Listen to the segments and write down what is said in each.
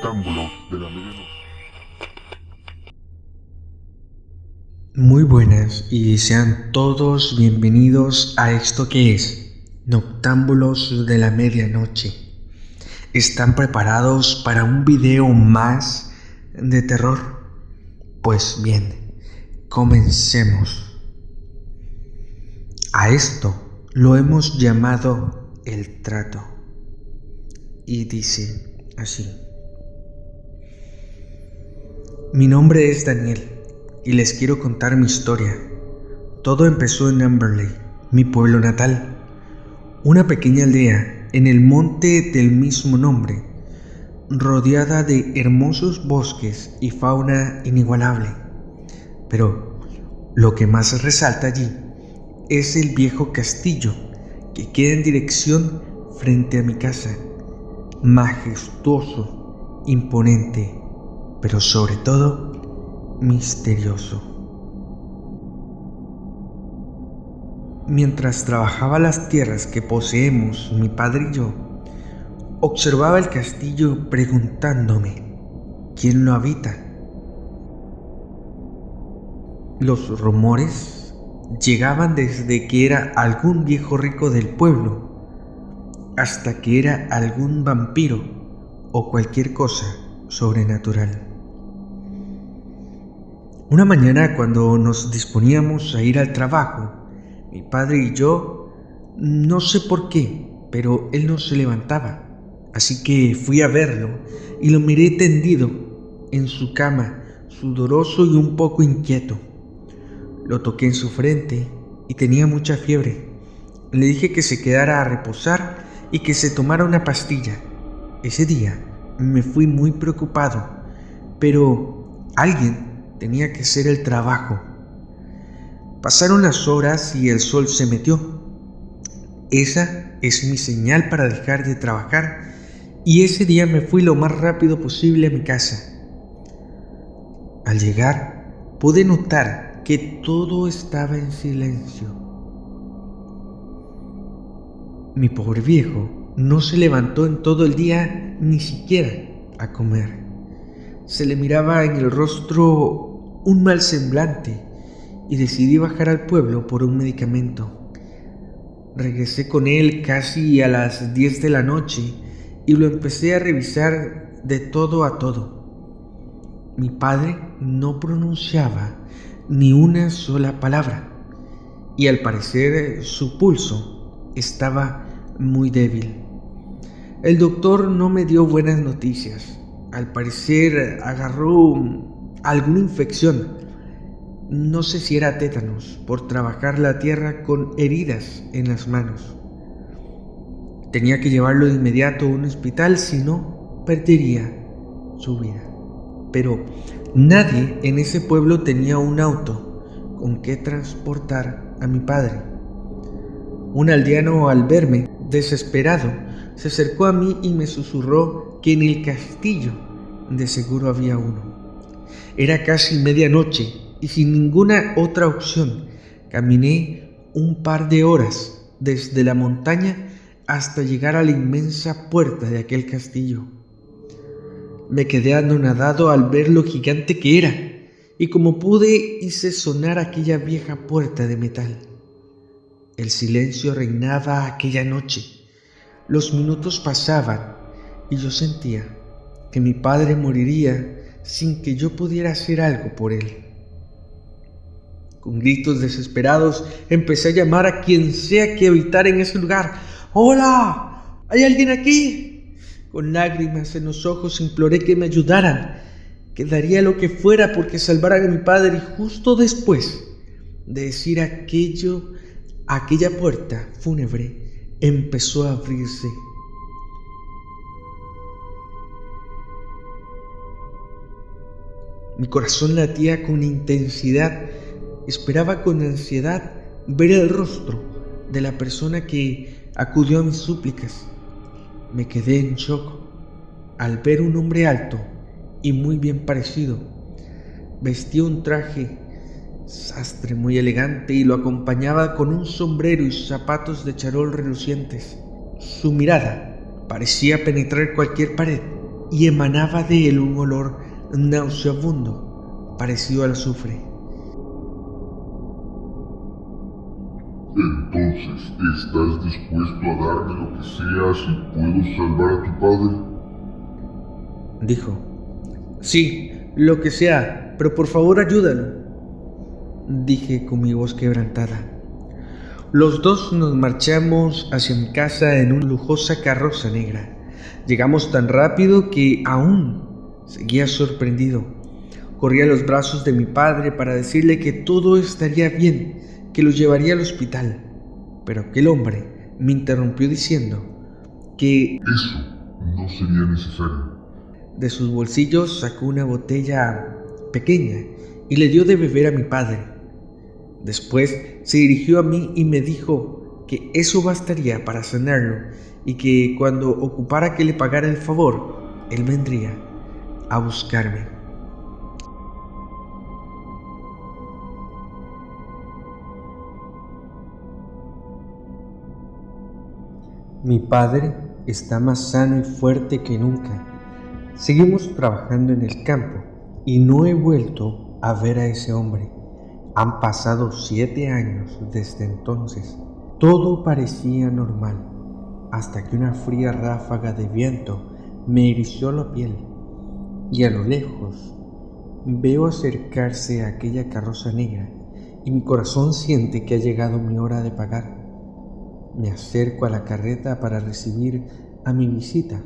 Noctámbulos de la medianoche. Muy buenas y sean todos bienvenidos a esto que es Noctámbulos de la Medianoche. ¿Están preparados para un video más de terror? Pues bien, comencemos. A esto lo hemos llamado el trato. Y dice así: Mi nombre es Daniel y les quiero contar mi historia. Todo empezó en Amberley, mi pueblo natal, una pequeña aldea en el monte del mismo nombre, rodeada de hermosos bosques y fauna inigualable. Pero lo que más resalta allí es el viejo castillo que queda en dirección frente a mi casa, majestuoso, imponente, pero sobre todo misterioso. Mientras trabajaba las tierras que poseemos mi padre y yo, observaba el castillo preguntándome ¿quién lo habita? Los rumores llegaban desde que era algún viejo rico del pueblo hasta que era algún vampiro o cualquier cosa sobrenatural. Una mañana, cuando nos disponíamos a ir al trabajo, mi padre y yo, no sé por qué, pero él no se levantaba, así que fui a verlo y lo miré tendido en su cama, sudoroso y un poco inquieto. Lo toqué en su frente y tenía mucha fiebre. Le dije que se quedara a reposar y que se tomara una pastilla. Ese día me fui muy preocupado, pero alguien tenía que hacer el trabajo. Pasaron las horas y el sol se metió. Esa es mi señal para dejar de trabajar, y ese día me fui lo más rápido posible a mi casa. Al llegar, pude notar que todo estaba en silencio. Mi pobre viejo no se levantó en todo el día, ni siquiera a comer. Se le miraba en el rostro un mal semblante y decidí bajar al pueblo por un medicamento. Regresé con él casi a las 10 de la noche y lo empecé a revisar de todo a todo. Mi padre no pronunciaba ni una sola palabra y al parecer su pulso estaba muy débil. El doctor no me dio buenas noticias. Al parecer agarró alguna infección. No sé si era tétanos por trabajar la tierra con heridas en las manos. Tenía que llevarlo de inmediato a un hospital, si no, perdería su vida. Pero nadie en ese pueblo tenía un auto con que transportar a mi padre. Un aldeano, al verme desesperado, se acercó a mí y me susurró que en el castillo de seguro había uno. Era casi medianoche y sin ninguna otra opción caminé un par de horas desde la montaña hasta llegar a la inmensa puerta de aquel castillo. Me quedé anonadado al ver lo gigante que era y como pude hice sonar aquella vieja puerta de metal. El silencio reinaba aquella noche. Los minutos pasaban y yo sentía que mi padre moriría sin que yo pudiera hacer algo por él. Con gritos desesperados empecé a llamar a quien sea que habitara en ese lugar. ¡Hola! ¿Hay alguien aquí? Con lágrimas en los ojos imploré que me ayudaran, que daría lo que fuera porque salvaran a mi padre, y justo después de decir aquello, aquella puerta fúnebre empezó a abrirse. Mi corazón latía con intensidad. Esperaba con ansiedad ver el rostro de la persona que acudió a mis súplicas. Me quedé en shock al ver un hombre alto y muy bien parecido. Vestía un traje sastre muy elegante y lo acompañaba con un sombrero y zapatos de charol relucientes. Su mirada parecía penetrar cualquier pared y emanaba de él un olor nauseabundo, parecido al azufre. Entonces, ¿estás dispuesto a darme lo que sea si puedo salvar a tu padre? Dijo. Sí, lo que sea, pero por favor ayúdalo, dije con mi voz quebrantada. Los dos nos marchamos hacia mi casa en una lujosa carroza negra. Llegamos tan rápido que aún seguía sorprendido. Corrí a los brazos de mi padre para decirle que todo estaría bien, que lo llevaría al hospital. Pero aquel hombre me interrumpió diciendo que Eso no sería necesario. de sus bolsillos sacó una botella pequeña y le dio de beber a mi padre. Después se dirigió a mí y me dijo que eso bastaría para sanarlo y que cuando ocupara que le pagara el favor, él vendría a buscarme. Mi padre está más sano y fuerte que nunca. Seguimos trabajando en el campo y no he vuelto a ver a ese hombre. Han pasado 7 años desde entonces. Todo parecía normal, hasta que una fría ráfaga de viento me erizó la piel y a lo lejos veo acercarse a aquella carroza negra y mi corazón siente que ha llegado mi hora de pagar. Me acerco a la carreta para recibir a mi visita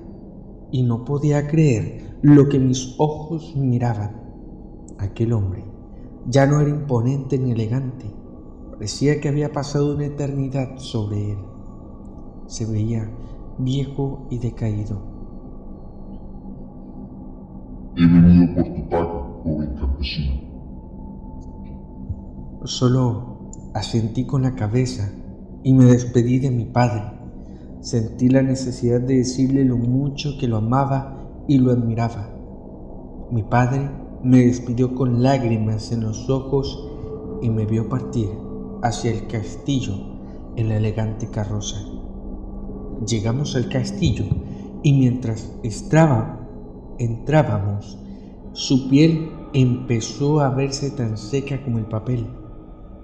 y no podía creer lo que mis ojos miraban. Aquel hombre ya no era imponente ni elegante, parecía que había pasado una eternidad sobre él. Se veía viejo y decaído. He venido por tu paga, joven campesino. Solo asentí con la cabeza y me despedí de mi padre. Sentí la necesidad de decirle lo mucho que lo amaba y lo admiraba. Mi padre me despidió con lágrimas en los ojos y me vio partir hacia el castillo en la elegante carroza. Llegamos al castillo y mientras entrábamos, su piel empezó a verse tan seca como el papel.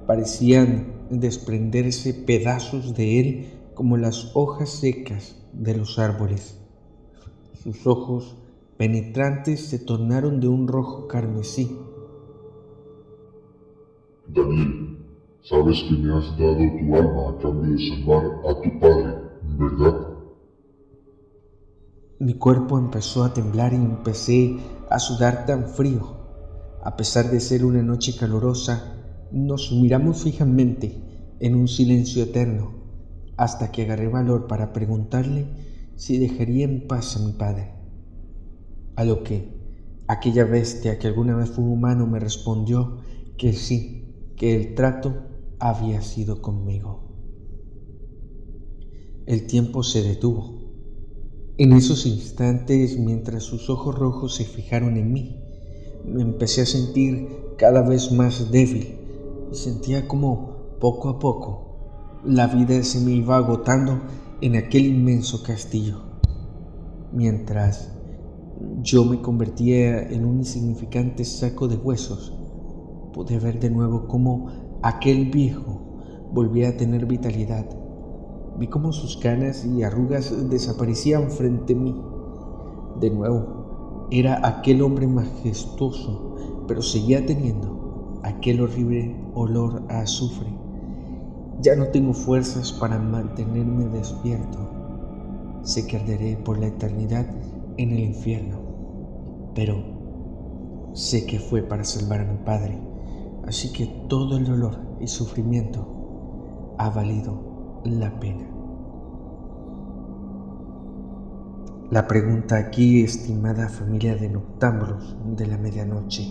Parecían desprenderse pedazos de él como las hojas secas de los árboles. Sus ojos penetrantes se tornaron de un rojo carmesí. Daniel, sabes que me has dado tu alma a cambio de salvar a tu padre, ¿verdad? Mi cuerpo empezó a temblar y empecé a sudar tan frío. A pesar de ser una noche calurosa, nos miramos fijamente en un silencio eterno, hasta que agarré valor para preguntarle si dejaría en paz a mi padre. A lo que aquella bestia que alguna vez fue un humano me respondió que sí, que el trato había sido conmigo. El tiempo se detuvo. En esos instantes, mientras sus ojos rojos se fijaron en mí, me empecé a sentir cada vez más débil y sentía como, poco a poco, la vida se me iba agotando en aquel inmenso castillo. Mientras yo me convertía en un insignificante saco de huesos, pude ver de nuevo cómo aquel viejo volvía a tener vitalidad. Vi cómo sus canas y arrugas desaparecían frente a mí. De nuevo, era aquel hombre majestuoso, pero seguía teniendo aquel horrible olor a azufre. Ya no tengo fuerzas para mantenerme despierto. Sé que arderé por la eternidad en el infierno, pero sé que fue para salvar a mi padre, así que todo el dolor y sufrimiento ha valido la pena. La pregunta aquí, estimada familia de noctámbulos de la medianoche: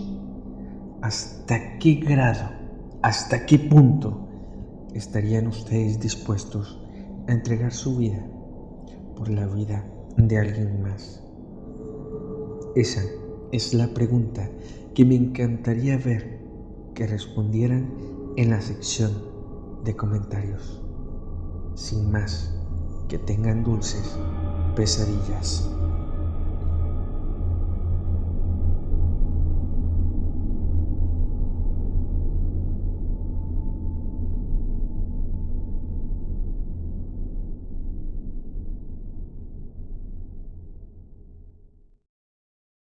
¿hasta qué grado, hasta qué punto estarían ustedes dispuestos a entregar su vida por la vida de alguien más? Esa es la pregunta que me encantaría ver que respondieran en la sección de comentarios. Sin más, que tengan dulces pesadillas.